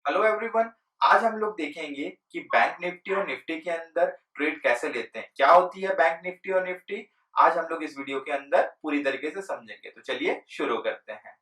Hello everyone. आज हम लोग देखेंगे कि बैंक निफ्टी और निफ्टी के अंदर ट्रेड कैसे लेते हैं, क्या होती है बैंक निफ्टी और निफ्टी। आज हम लोग इस वीडियो के अंदर पूरी तरीके से समझेंगे, तो चलिए शुरू करते हैं।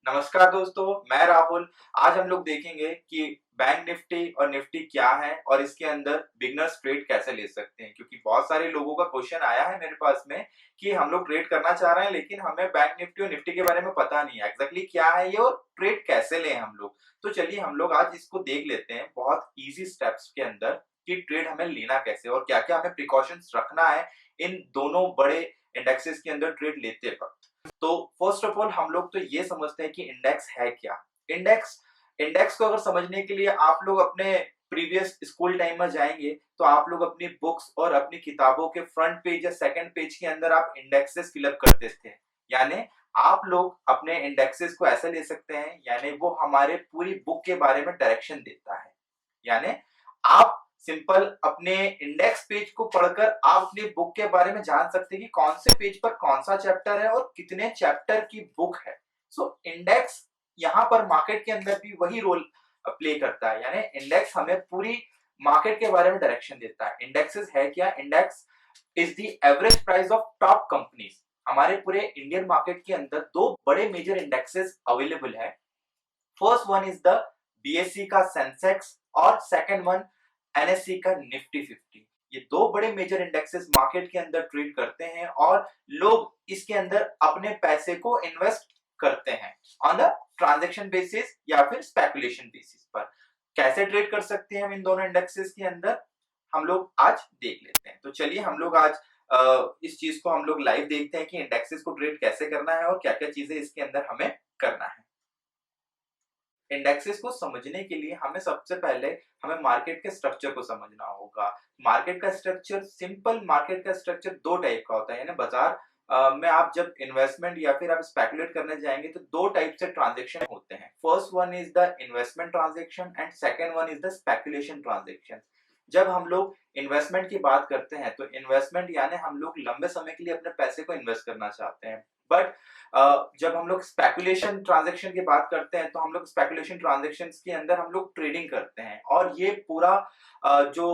नमस्कार दोस्तों, मैं राहुल। आज हम लोग देखेंगे कि बैंक निफ्टी और निफ्टी क्या है और इसके अंदर बिगनर्स ट्रेड कैसे ले सकते हैं, क्योंकि बहुत सारे लोगों का क्वेश्चन आया है मेरे पास में कि हम लोग ट्रेड करना चाह रहे हैं लेकिन हमें बैंक निफ्टी और निफ्टी के बारे में पता नहीं है एग्जैक्टली क्या है ये और ट्रेड कैसे लें हम लोग। तो चलिए हम लोग आज इसको देख लेते हैं बहुत इजी स्टेप्स के अंदर कि ट्रेड हमें लेना कैसे और क्या क्या हमें प्रिकॉशंस रखना है इन दोनों बड़े इंडेक्सेस के अंदर ट्रेड लेते वक्त। तो फर्स्ट ऑफ ऑल हम लोग तो ये समझते हैं कि इंडेक्स है क्या। इंडेक्स इंडेक्स को अगर समझने के लिए आप लोग अपने प्रीवियस स्कूल टाइम में जाएंगे तो आप लोग अपनी बुक्स और अपनी किताबों के फ्रंट पेज या सेकंड पेज के अंदर आप इंडेक्सेस फिलअप करते थे। यानी आप लोग अपने इंडेक्सेस को ऐसे ले सकते हैं, यानी वो हमारे पूरी बुक के बारे में डायरेक्शन देता है। यानी आप सिंपल अपने इंडेक्स पेज को पढ़कर आप अपनी बुक के बारे में जान सकते हैं कि कौन से पेज पर कौन सा चैप्टर है और कितने चैप्टर की बुक है। सो इंडेक्स यहाँ पर मार्केट के अंदर भी वही रोल प्ले करता है, यानी इंडेक्स हमें पूरी मार्केट के बारे में डायरेक्शन देता है। इंडेक्सेस है क्या? Index is the average price of top companies. हमारे पूरे इंडियन मार्केट के अंदर दो बड़े मेजर इंडेक्सेस अवेलेबल है। First one is the BSc का सेंसेक्स और सेकंड वन एनएससी का निफ्टी 50। ये दो बड़े मेजर इंडेक्सेस मार्केट के अंदर ट्रेड करते हैं और लोग इसके अंदर अपने पैसे को इन्वेस्ट करते हैं ऑन द ट्रांजैक्शन बेसिस या फिर स्पेकुलेशन बेसिस पर। कैसे ट्रेड कर सकते हैं हम इन दोनों इंडेक्सेस के अंदर, हम लोग आज देख लेते हैं। तो चलिए हम लोग आज इस चीज को हम लोग लाइव देखते हैं कि इंडेक्सेस को ट्रेड कैसे करना है और क्या क्या चीजें इसके अंदर हमें करना है। इंडेक्सेस को समझने के लिए हमें सबसे पहले हमें मार्केट के स्ट्रक्चर को समझना होगा। मार्केट का स्ट्रक्चर, सिंपल मार्केट का स्ट्रक्चर दो टाइप का होता है। यानी बाजार में आप जब इन्वेस्टमेंट या फिर आप स्पेकुलेट करने जाएंगे तो दो टाइप से ट्रांजैक्शन होते हैं। First one is the investment transaction and second one is the speculation transaction. जब हम लोग इन्वेस्टमेंट की बात करते हैं तो इन्वेस्टमेंट यानी हम लोग लंबे समय के लिए अपने पैसे को इन्वेस्ट करना चाहते हैं। बट जब हम लोग स्पेकुलेशन ट्रांजैक्शन की बात करते हैं तो हम लोग स्पेकुलेशन ट्रांजैक्शंस के अंदर हम लोग ट्रेडिंग करते हैं और ये पूरा जो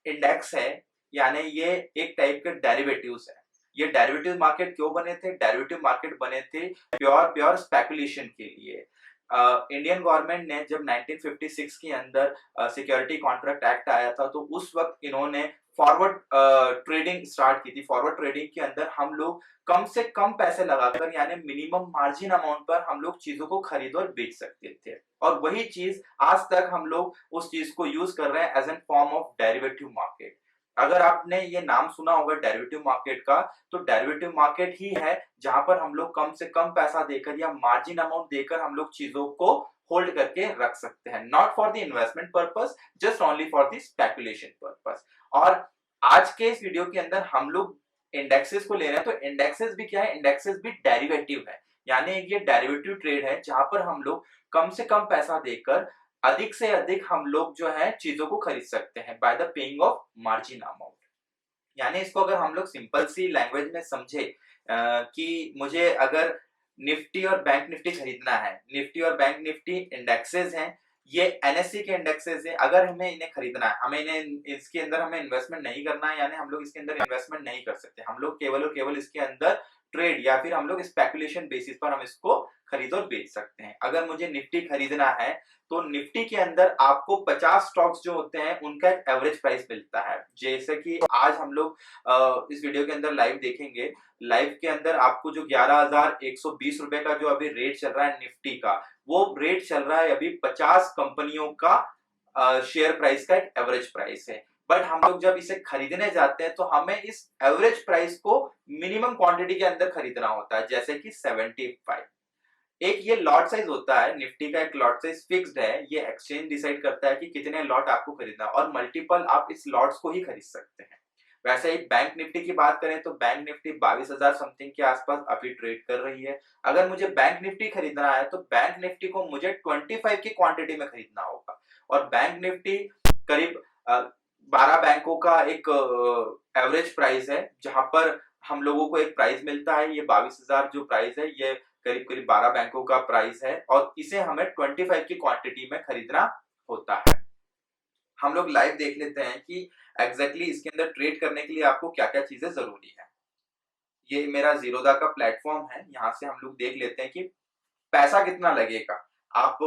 इंडेक्स है यानी ये एक टाइप के डेरिवेटिव्स है। ये डेरिवेटिव मार्केट क्यों बने थे? डेरिवेटिव मार्केट बने थे प्योर स्पेकुलेशन के लिए। इंडियन गवर्नमेंट ने जब 1956 के अंदर सिक्योरिटी कॉन्ट्रैक्ट एक्ट आया था तो उस वक्त इन्होंने फॉरवर्ड ट्रेडिंग स्टार्ट की थी। फॉरवर्ड ट्रेडिंग के अंदर हम लोग कम से कम पैसे लगाकर यानी मिनिमम मार्जिन अमाउंट पर हम लोग चीजों को खरीद और बेच सकते थे और वही चीज आज तक हम लोग उस चीज को यूज कर रहे हैं as an form of derivative market. अगर आपने ये नाम सुना होगा डेरिवेटिव मार्केट का, तो डेरिवेटिव मार्केट ही है जहां पर हम लोग कम से कम पैसा देकर या मार्जिन अमाउंट देकर हम लोग चीजों को होल्ड करके रख सकते हैं, not for the investment purpose, just only for the speculation purpose. और आज के इस वीडियो के अंदर हम लोग इंडेक्सेस को ले रहे हैं। तो इंडेक्सेस भी क्या है? इंडेक्सेस भी डेरिवेटिव है, यानी ये डेरिवेटिव ट्रेड है जहां पर हम लोग कम से कम पैसा देकर अधिक से अधिक हम लोग जो है चीजों को खरीद सकते हैं by the paying off margin amount. यानी इसको अगर हम लोग सिंपल सी लैंग्वेज में समझे कि मुझे अगर निफ्टी और बैंक निफ्टी खरीदना है, निफ्टी और बैंक निफ्टी इंडेक्सेस हैं, ये एनएससी के इंडेक्सेस हैं। अगर हमें इन्हें खरीदना है, हमें इन्हें इसके अंदर हमें इन्वेस्टमेंट नहीं करना है, यानी हम लोग इसके अंदर इन्वेस्टमेंट नहीं कर सकते। हम लोग केवल और केवल इसके अंदर ट्रेड या फिर हम लोग स्पेकुलेशन बेसिस पर हम इसको खरीद और बेच सकते हैं। अगर मुझे निफ्टी खरीदना है तो निफ्टी के अंदर आपको 50 स्टॉक्स जो होते हैं उनका एक एवरेज प्राइस मिलता है। जैसे कि आज हम लोग इस वीडियो के अंदर लाइव देखेंगे। लाइव के अंदर आपको जो 11,120 रुपए का जो अभी रेट चल रहा है निफ्टी का, वो रेट चल रहा है अभी 50 कंपनियों का शेयर प्राइस का एक एवरेज प्राइस है। बट हम लोग जब इसे खरीदने जाते हैं तो हमें इस एवरेज प्राइस को मिनिमम क्वांटिटी के अंदर खरीदना होता है, जैसे कि 75। एक ये लॉट साइज होता है, निफ्टी का एक लॉट साइज फिक्स्ड है। ये एक्सचेंज डिसाइड करता है कि कितने लॉट आपको खरीदना और मल्टीपल आप इस लॉट्स को ही खरीद सकते हैं। वैसे ही बैंक निफ्टी की बात करें तो बैंक निफ्टी 22,000 समथिंग के आसपास अभी ट्रेड कर रही है। अगर मुझे बैंक निफ्टी खरीदना है तो बैंक निफ्टी को मुझे 25 की क्वांटिटी में खरीदना होगा, और बैंक निफ्टी करीब 12 बैंकों का एक एवरेज प्राइस है, जहां पर हम लोगों को एक प्राइस मिलता है। ये 22,000 जो प्राइस है ये करीब करीब 12 बैंकों का प्राइस है, और इसे हमें 25 की क्वांटिटी में खरीदना होता है। हम लोग लाइव देख लेते हैं कि एग्जैक्टली इसके अंदर ट्रेड करने के लिए आपको क्या क्या चीजें जरूरी है। ये मेरा जीरोधा का प्लेटफॉर्म है, यहाँ से हम लोग देख लेते हैं कि पैसा कितना लगेगा। आप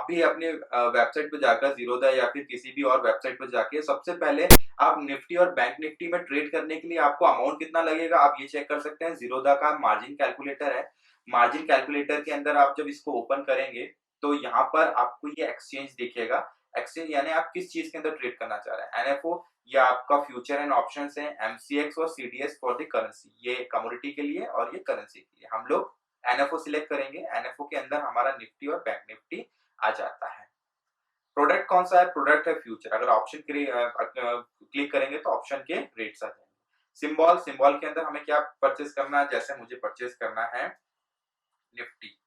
भी अपने वेबसाइट पे जाकर जीरोधा या फिर किसी भी और वेबसाइट पे जाके सबसे पहले आप निफ्टी और बैंक निफ्टी में ट्रेड करने के लिए आपको अमाउंट कितना लगेगा आप ये चेक कर सकते हैं। जीरोधा का मार्जिन कैलकुलेटर है। मार्जिन कैलकुलेटर के अंदर आप जब इसको ओपन करेंगे तो यहाँ पर आपको ये एक्सचेंज दिखेगा। एक्सचेंज यानी आप किस चीज के अंदर ट्रेड करना चाह रहे हैं, एनएफओ या आपका फ्यूचर एंड ऑप्शंस है, एमसीएक्स और सीडीएस फॉर द करेंसी, ये कमोडिटी के लिए और ये करेंसी के लिए। हम लोग एनएफओ सिलेक्ट करेंगे। एनएफओ के अंदर हमारा निफ्टी और बैंक निफ्टी आ जाता है। प्रोडक्ट कौन सा है, प्रोडक्ट है फ्यूचर। अगर ऑप्शन क्लिक करेंगे तो ऑप्शन के रेट्स आ जाएंगे। सिंबल, सिंबल के अंदर हमें क्या परचेस करना है, जैसे मुझे परचेस करना है निफ्टी।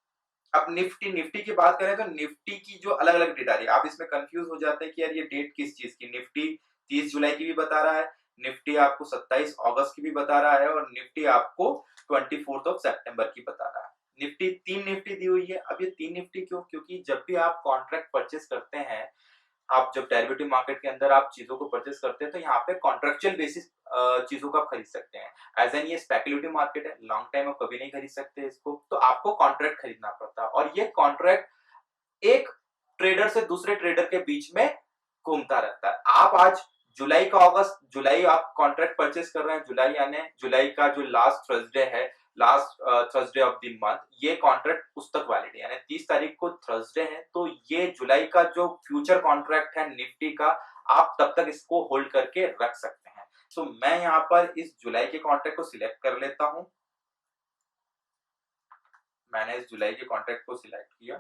अब निफ्टी निफ्टी की बात करें तो निफ्टी की जो अलग अलग डेट आ रही है, आप इसमें कंफ्यूज हो जाते हैं कि यार ये डेट किस चीज की। निफ्टी 30 जुलाई की भी बता रहा है, निफ्टी आपको 27 अगस्त की भी बता रहा है, और निफ्टी आपको 24 सितंबर की बता रहा है। निफ्टी तीन निफ्टी दी हुई है। अब ये तीन निफ्टी क्यों, क्योंकि जब भी आप कॉन्ट्रैक्ट परचेस करते हैं, आप जब डेरिवेटिव मार्केट के अंदर आप चीजों को परचेस करते हैं तो यहाँ पे कॉन्ट्रेक्चुअल बेसिस चीजों को आप खरीद सकते हैं। एज एन ये स्पेकुलेटिव मार्केट है, लॉन्ग टाइम आप कभी नहीं खरीद सकते इसको, तो आपको कॉन्ट्रैक्ट खरीदना पड़ता है, और ये कॉन्ट्रैक्ट एक ट्रेडर से दूसरे ट्रेडर के बीच में घूमता रहता है। आप आज जुलाई का अगस्त, जुलाई आप कॉन्ट्रैक्ट परचेस कर रहे हैं, जुलाई यानी जुलाई का जो लास्ट थर्सडे है, last Thursday of the month, ये कॉन्ट्रैक्ट उस तक वैलिड है, यानी 30 तारीख को थर्सडे है, तो ये जुलाई का जो फ्यूचर कॉन्ट्रैक्ट है निफ्टी का, आप तब तक इसको होल्ड करके रख सकते हैं। तो मैं यहाँ पर इस जुलाई के कॉन्ट्रैक्ट को सिलेक्ट कर लेता हूं। मैंने इस जुलाई के कॉन्ट्रैक्ट को सिलेक्ट किया,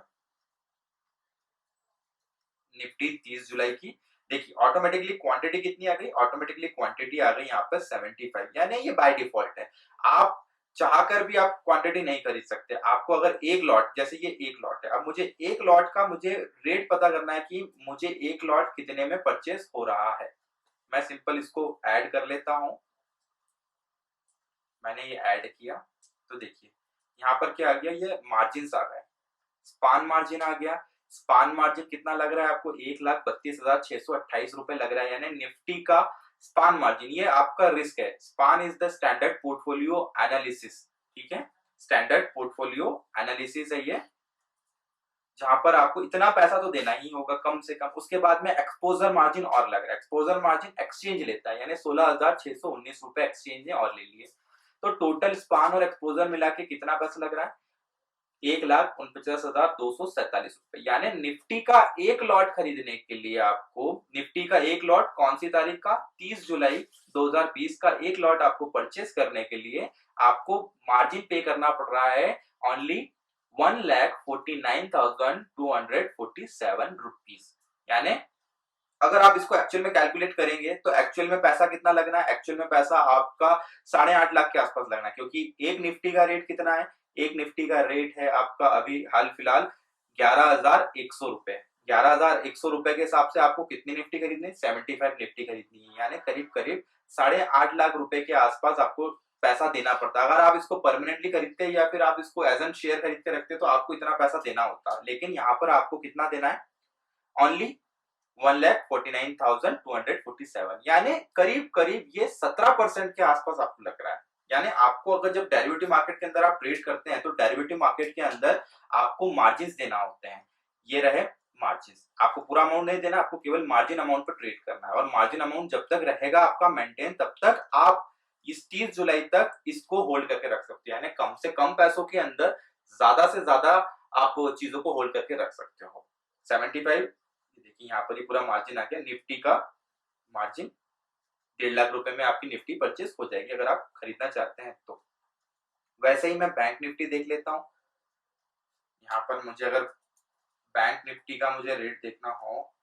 निफ्टी 30 जुलाई की। देखिए ऑटोमेटिकली क्वांटिटी कितनी आ गई, ऑटोमेटिकली क्वांटिटी आ गई यहाँ पर 75, यानी ये बाय डिफॉल्ट है। आप चाहकर भी आप क्वांटिटी नहीं खरीद सकते। आपको अगर एक लॉट, जैसे ये एक लॉट है, अब मुझे एक लॉट का मुझे रेट पता करना है कि मुझे एक लॉट कितने में परचेस हो रहा है। मैं सिंपल इसको ऐड कर लेता हूं। मैंने ये ऐड किया तो देखिए यहाँ पर क्या आ गया, ये मार्जिन आ गए। स्पान मार्जिन आ गया। स्पान मार्जिन कितना लग रहा है आपको, 1,32,628 रुपए लग रहा है, यानी निफ्टी का स्पान मार्जिन। ये आपका रिस्क है। Span is the standard portfolio analysis, ठीक है, स्टैंडर्ड पोर्टफोलियो एनालिसिस है ये, जहां पर आपको इतना पैसा तो देना ही होगा कम से कम। उसके बाद में एक्सपोजर मार्जिन और लग रहा है। एक्सपोजर मार्जिन एक्सचेंज लेता है, यानी 16,619 रुपए एक्सचेंज ने और ले लिए। तो टोटल स्पान और एक्सपोजर मिला के कितना पैसा लग रहा है, 1,49,247 रुपए। यानी निफ्टी का एक लॉट खरीदने के लिए आपको, निफ्टी का एक लॉट कौन सी तारीख का, 30 जुलाई 2020 का एक लॉट आपको परचेस करने के लिए आपको मार्जिन पे करना पड़ रहा है ओनली 1,49,247 रुपीज। यानी अगर आप इसको एक्चुअल में कैलकुलेट करेंगे तो एक्चुअल में पैसा कितना लगना है, एक्चुअल में पैसा आपका 8.5 लाख के आसपास लगना है, क्योंकि एक निफ्टी का रेट कितना है, एक निफ्टी का रेट है आपका अभी हाल फिलहाल 11,100 रुपए। 11,100 रुपए के हिसाब से आपको कितनी निफ्टी खरीदनी है, 75 निफ्टी खरीदनी है, यानी करीब करीब 8.5 लाख रुपए के आसपास आपको पैसा देना पड़ता है। अगर आप इसको परमानेंटली खरीदते हैं या फिर आप इसको एज एन शेयर खरीद के रखते तो आपको इतना पैसा देना होता, लेकिन यहाँ पर आपको कितना देना है, ओनली 1,49,247, यानी करीब करीब ये 17% के आसपास आपको लग रहा है। यानी आपको अगर जब डेरिवेटिव मार्केट के अंदर आप ट्रेड करते हैं तो डेरिवेटिव मार्केट के अंदर आपको मार्जिन देना होते हैं। ये रहे मार्जिन, आपको पूरा अमाउंट नहीं देना, आपको केवल मार्जिन अमाउंट पर ट्रेड करना है, और मार्जिन अमाउंट जब तक रहेगा आपका मेंटेन तब तक आप इस 30 जुलाई तक इसको होल्ड करके रख सकते हैं, यानी कम से कम पैसों के अंदर ज्यादा से ज्यादा आप चीजों को होल्ड करके रख सकते हो। 75, देखिए यहाँ पर ही पूरा मार्जिन आ गया। निफ्टी का मार्जिन 1.5 लाख रुपए में आपकी निफ्टी परचेस हो जाएगी अगर आप खरीदना चाहते हैं तो। वैसे ही मैं बैंक निफ्टी देख लेता हूँ। यहाँ पर मुझे अगर बैंक निफ्टी का मुझे रेट देखना हो,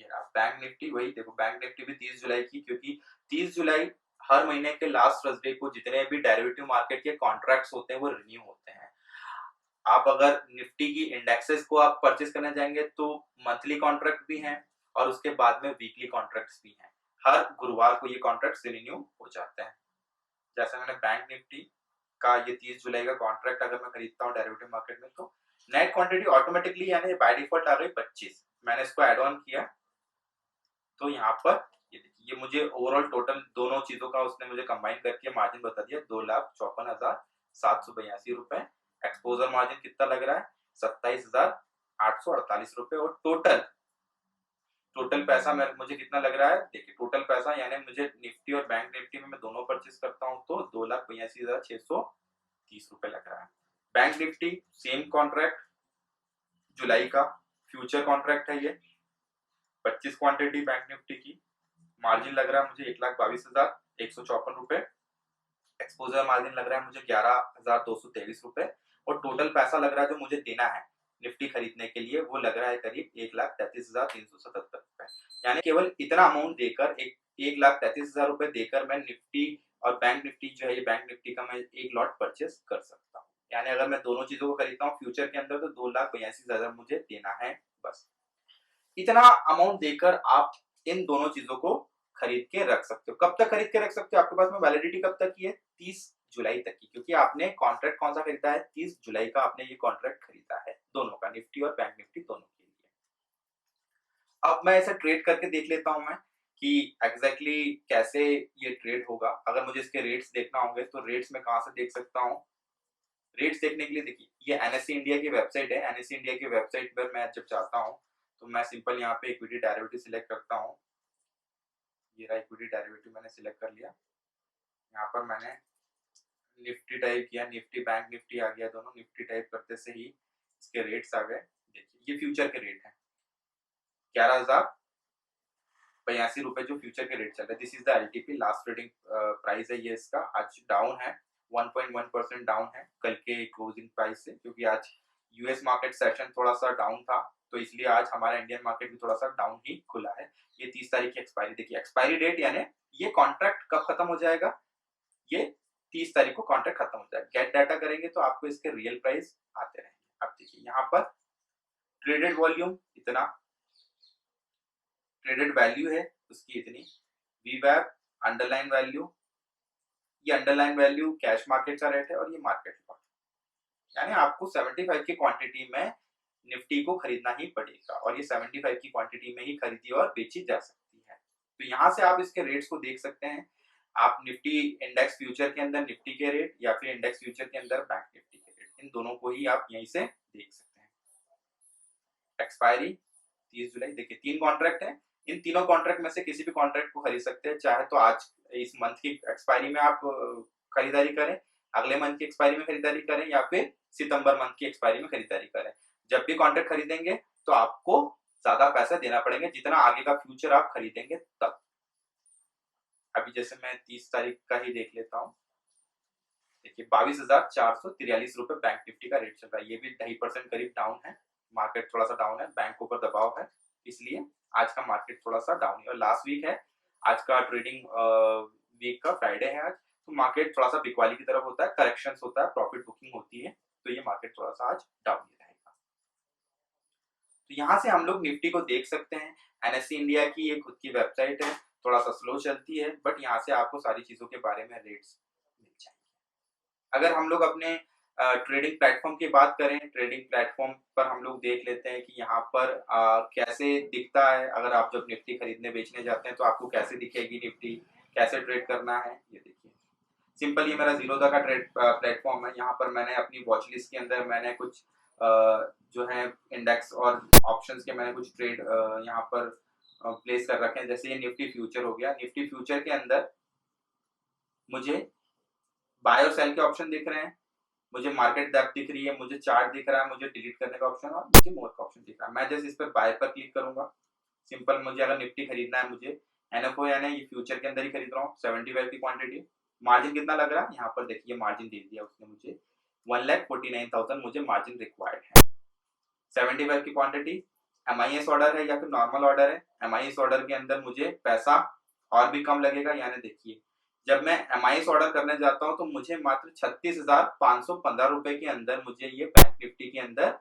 ये रहा बैंक निफ्टी, वही देखो बैंक निफ्टी भी 30 जुलाई की, क्योंकि 30 जुलाई हर महीने के लास्ट थर्सडे को जितने भी डेरिवेटिव मार्केट के कॉन्ट्रैक्ट्स होते हैं वो रिन्यू होते हैं। आप अगर निफ्टी की इंडेक्सेस को आप परचेज करना चाहेंगे तो मंथली कॉन्ट्रैक्ट भी हैं और उसके बाद में वीकली कॉन्ट्रैक्ट्स भी हैं। हर गुरुवार को ये कॉन्ट्रैक्ट्स रिन्यू हो जाते हैं। जैसे मैंने बैंक निफ्टी का ये 30 जुलाई का कॉन्ट्रैक्ट अगर मैं खरीदता हूँ डेरिवेटिव मार्केट में, तो नेट क्वांटिटी ऑटोमेटिकली यानी बाय डिफॉल्ट आ गई 25। मैंने इसको ऐड ऑन किया तो यहाँ पर ये देखिए, ये मुझे ओवरऑल टोटल दोनों चीजों का उसने मुझे कंबाइन करके मार्जिन बता दिया 2,54,782 रुपए। एक्सपोजर मार्जिन कितना लग रहा है 27,848 रुपए। और टोटल पैसा मुझे कितना लग रहा है, देखिए टोटल पैसा यानी मुझे निफ्टी और बैंक निफ्टी में मैं दोनों परचेज करता हूँ तो 2,82,630 रुपए लग रहा है। बैंक निफ्टी सेम कॉन्ट्रैक्ट जुलाई का फ्यूचर कॉन्ट्रैक्ट है, ये 25 क्वांटिटी बैंक निफ्टी की, मार्जिन लग रहा है मुझे 1,22,154 रुपए। एक्सपोजर मार्जिन लग रहा है मुझे 11,223 रुपए। और टोटल पैसा लग रहा है जो मुझे देना है निफ्टी खरीदने के लिए वो लग रहा है करीब 1,33,377 रुपए। यानी केवल इतना अमाउंट देकर 1,33,000 रुपए देकर मैं निफ्टी और बैंक निफ्टी जो है ये बैंक निफ्टी का मैं एक लॉट परचेस कर सकता हूँ। यानी अगर मैं दोनों चीजों को खरीदता हूँ फ्यूचर के अंदर तो 2,82,000 मुझे देना है बस। इतना अमाउंट देकर आप इन दोनों चीजों को खरीद के रख सकते हो। कब तक खरीद के रख सकते हो, आपके पास में वैलिडिटी कब तक की है 30 जुलाई तक की, क्योंकि आपने कॉन्ट्रैक्ट कौन सा खरीदा है 30 जुलाई का आपने ये कॉन्ट्रैक्ट खरीदा है दोनों का, निफ्टी और बैंक निफ्टी दोनों के लिए। अब मैं ऐसा ट्रेड करके देख लेता हूं मैं कि एग्जैक्टली कैसे ये ट्रेड होगा। अगर मुझे इसके रेट्स देखना होंगे तो रेट्स में कहां से देख सकता हूं। रेट्स देखने के लिए देखिए ये एनएससी इंडिया की वेबसाइट है। एनएससी इंडिया की वेबसाइट पर मैं जब चाहता हूं तो मैं सिंपल यहाँ पे इक्विटी डेरिवेटिव सिलेक्ट करता हूँ। ये रहा इक्विटी डेरिवेटिव मैंने सिलेक्ट कर लिया। यहाँ पर मैंने निफ्टी टाइप किया, निफ्टी बैंक निफ्टी आ गया, दोनों निफ्टी टाइप करते से ही इसके रेट्स आ गए। देखिए ये फ्यूचर के रेट है 11,082 रुपए जो फ्यूचर के रेट चल रहे हैं। This is the LTP last trading price है ये इसका। आज डाउन है 1.1% डाउन है कल के क्लोजिंग प्राइस से, क्योंकि आज यूएस मार्केट सेशन थोड़ा सा डाउन था तो इसलिए आज हमारा इंडियन मार्केट भी थोड़ा सा डाउन ही खुला है। ये 30 तारीख की एक्सपायरी देखिए, एक्सपायरी डेट यानी ये कॉन्ट्रैक्ट कब खत्म हो जाएगा, ये 30 तारीख को कॉन्ट्रैक्ट खत्म हो जाएगा। गेट डाटा करेंगे तो आपको इसके रियल प्राइस आते रहेंगे। अब देखिए यहाँ पर ट्रेडेड वॉल्यूम इतना, ट्रेडेड वैल्यू है उसकी इतनी, वीवैप अंडरलाइन वैल्यू, ये अंडरलाइन वैल्यू कैश मार्केट का रेट है और ये मार्केट लॉट। यानी आपको 75 की क्वांटिटी में निफ्टी को खरीदना ही पड़ेगा और ये 75 की क्वांटिटी में ही खरीदी और बेची जा सकती है। तो यहाँ से आप इसके रेट्स को देख सकते हैं। आप निफ्टी इंडेक्स फ्यूचर के अंदर निफ्टी के रेट या फिर इंडेक्स फ्यूचर के अंदर बैंक निफ्टी के रेट, इन दोनों को ही आप यहीं से देख सकते हैं। एक्सपायरी 30 जुलाई, देखिए 3 कॉन्ट्रैक्ट है, इन तीनों कॉन्ट्रैक्ट में से किसी भी कॉन्ट्रैक्ट को खरीद सकते हैं। चाहे तो आज इस मंथ की एक्सपायरी में आप खरीदारी करें, अगले मंथ की एक्सपायरी में खरीदारी करें या फिर सितंबर मंथ की एक्सपायरी में खरीदारी करें। जब भी कॉन्ट्रैक्ट खरीदेंगे तो आपको ज्यादा पैसा देना पड़ेगा जितना आगे का फ्यूचर आप खरीदेंगे तब। अभी जैसे मैं 30 तारीख का ही देख लेता हूँ, देखिए 22,443 रुपए बैंक निफ्टी का रेट चल रहा है। ये भी 2.5% करीब डाउन है, मार्केट थोड़ा सा डाउन है, बैंक के ऊपर दबाव है इसलिए आज का मार्केट थोड़ा सा डाउन है। और लास्ट वीक है, आज का ट्रेडिंग वीक का फ्राइडे है आज, तो मार्केट थोड़ा सा बिकवाली की तरफ होता है, करेक्शंस होता है, प्रॉफिट बुकिंग होती है, तो ये मार्केट थोड़ा सा आज डाउन ही रहेगा। तो यहाँ से हम लोग निफ्टी को देख सकते हैं। एनएससी इंडिया की ये खुद की वेबसाइट है, थोड़ा सा स्लो चलती है बट यहाँ से आपको सारी चीजों के बारे में रेट्स मिल जाएंगे। अगर हम लोग अपने ट्रेडिंग प्लेटफॉर्म की बात करें, ट्रेडिंग प्लेटफॉर्म पर हम लोग देख लेते हैं कि यहाँ पर कैसे दिखता है। अगर आप जब निफ्टी खरीदने बेचने जाते हैं तो आपको कैसे दिखेगी निफ्टी, कैसे ट्रेड करना है, ये देखिए सिंपल ये मेरा जीरोधा का ट्रेड प्लेटफॉर्म है। यहाँ पर मैंने अपनी वॉच लिस्ट के अंदर मैंने कुछ जो है इंडेक्स और ऑप्शंस के मैंने कुछ ट्रेड यहाँ पर प्लेस कर रखे हैं। जैसे ये निफ्टी फ्यूचर हो गया, निफ्टी फ्यूचर के अंदर मुझे बाय और सेल के ऑप्शन दिख रहे हैं, मुझे मार्केट डेप्थ दिख रही है, मुझे चार्ट दिख रहा है, मुझे डिलीट करने का ऑप्शन और मुझे मोर का ऑप्शन दिख रहा है। मैं जैसे इस पर बाय पर क्लिक करूंगा, सिंपल मुझे अगर निफ्टी खरीदना है, मुझे एनएफओ यानी ये फ्यूचर के अंदर ही खरीद रहा हूँ, 75 की क्वांटिटी। मार्जिन कितना लग रहा है, यहाँ पर देखिए मार्जिन दे दिया उसने मुझे 1,49,000 मुझे मार्जिन रिक्वायर्ड है। 75 की क्वांटिटी MIS ऑर्डर है या फिर नॉर्मल ऑर्डर है। MIS ऑर्डर के अंदर मुझे पैसा और भी कम लगेगा, यानी देखिए जब मैं MIS ऑर्डर करने जाता हूं तो मुझे मात्र 36,515 रुपए के अंदर मुझे ये बैंक निफ्टी के अंदर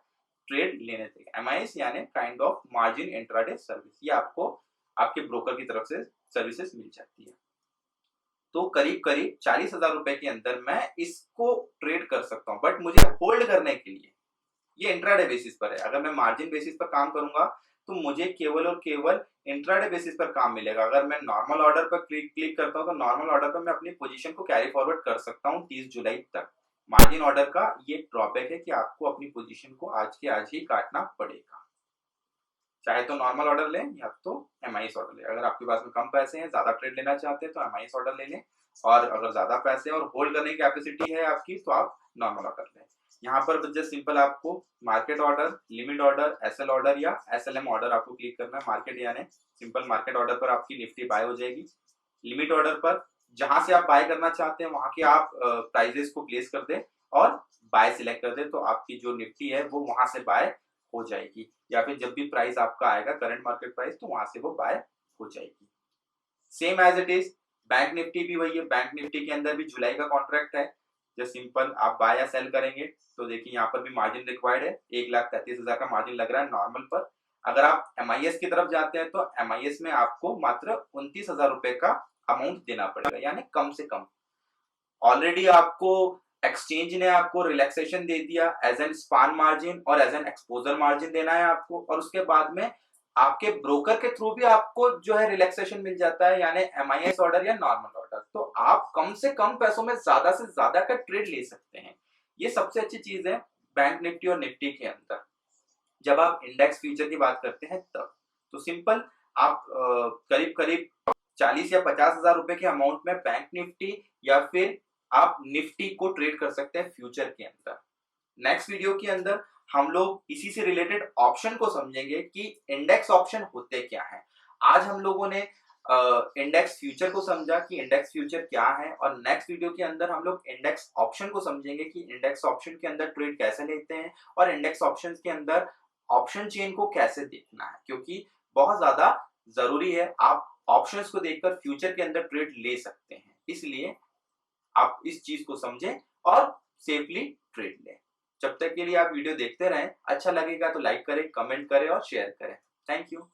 ट्रेड लेने थे। MIS यानी kind of margin intraday service, ये आपको आपके ब्रोकर की तरफ से सर्विसेज मिल जाती है। तो करीब करीब 40,000 रुपए के अंदर मैं इसको ट्रेड कर सकता हूं, बट मुझे होल्ड करने के लिए ये इंट्राडे बेसिस पर है। अगर मैं मार्जिन बेसिस पर काम करूंगा तो मुझे केवल और केवल इंट्राडे बेसिस पर काम मिलेगा। अगर मैं नॉर्मल ऑर्डर पर क्लिक करता हूं तो नॉर्मल ऑर्डर पर मैं अपनी पोजीशन को कैरी फॉरवर्ड कर सकता हूं 30 जुलाई तक। मार्जिन ऑर्डर का ये ड्रॉबैक है कि आपको अपनी पोजीशन को आज के आज ही काटना पड़ेगा, चाहे तो नॉर्मल ऑर्डर लें या तो MIS ऑर्डर लें। अगर आपके पास में कम पैसे हैं, ज्यादा ट्रेड लेना चाहते हैं तो MIS ऑर्डर ले लें, और अगर ज्यादा पैसे और होल्ड करने की कैपेसिटी है आपकी तो आप नॉर्मल ऑर्डर लें। यहाँ पर जस्ट सिंपल आपको market order, limit order, SL order या SLM ऑर्डर आपको क्लिक करना है। मार्केट यानी सिंपल मार्केट ऑर्डर पर आपकी निफ्टी बाय हो जाएगी। लिमिट ऑर्डर पर जहां से आप बाय करना चाहते हैं वहां के आप प्राइजेस को प्लेस कर दें और बाय सिलेक्ट कर दें, तो आपकी जो निफ्टी है वो वहां से बाय हो जाएगी, या फिर जब भी प्राइस आपका आएगा करंट मार्केट प्राइस तो वहां से वो बाय हो जाएगी। Same as it is bank Nifty भी वही है। बैंक निफ्टी के अंदर भी जुलाई का कॉन्ट्रैक्ट है। जस्ट सिंपल आप बाय या सेल करेंगे तो देखिए यहाँ पर भी मार्जिन रिक्वायर्ड है, 1,33,000 का मार्जिन लग रहा है नॉर्मल पर। अगर आप MIS की तरफ जाते हैं तो MIS में आपको मात्र 29,000 रुपए का अमाउंट देना पड़ेगा, यानी कम से कम। ऑलरेडी आपको एक्सचेंज ने आपको रिलैक्सेशन दे दिया एज एन स्पान मार्जिन और एज एन एक्सपोजर मार्जिन देना है आपको, और उसके बाद में आपके ब्रोकर के थ्रू भी आपको जो है रिलैक्सेशन मिल जाता है, यानी MIS ऑर्डर या नॉर्मल ऑर्डर। तो आप कम से कम पैसों में ज्यादा से ज्यादा का ट्रेड ले सकते हैं। ये सबसे अच्छी चीज है बैंक निफ्टी और निफ्टी के अंदर। जब आप इंडेक्स फ्यूचर की बात करते हैं तब तो सिंपल आप करीब करीब 40 या 50,000 रुपए के अमाउंट में बैंक निफ्टी या फिर आप निफ्टी को ट्रेड कर सकते हैं फ्यूचर के अंदर। नेक्स्ट वीडियो के अंदर हम लोग इसी से रिलेटेड ऑप्शन को समझेंगे कि इंडेक्स ऑप्शन होते क्या हैं। आज हम लोगों ने इंडेक्स फ्यूचर को समझा कि इंडेक्स फ्यूचर क्या है, और नेक्स्ट वीडियो के अंदर हम लोग इंडेक्स ऑप्शन को समझेंगे कि इंडेक्स ऑप्शन के अंदर ट्रेड कैसे लेते हैं और इंडेक्स ऑप्शन के अंदर ऑप्शन चेन को कैसे देखना है, क्योंकि बहुत ज्यादा जरूरी है। आप ऑप्शंस को देखकर फ्यूचर के अंदर ट्रेड ले सकते हैं, इसलिए आप इस चीज को समझें और सेफली ट्रेड लें। जब तक के लिए आप वीडियो देखते रहें। अच्छा लगेगा तो लाइक करें, कमेंट करें और शेयर करें। Thank you.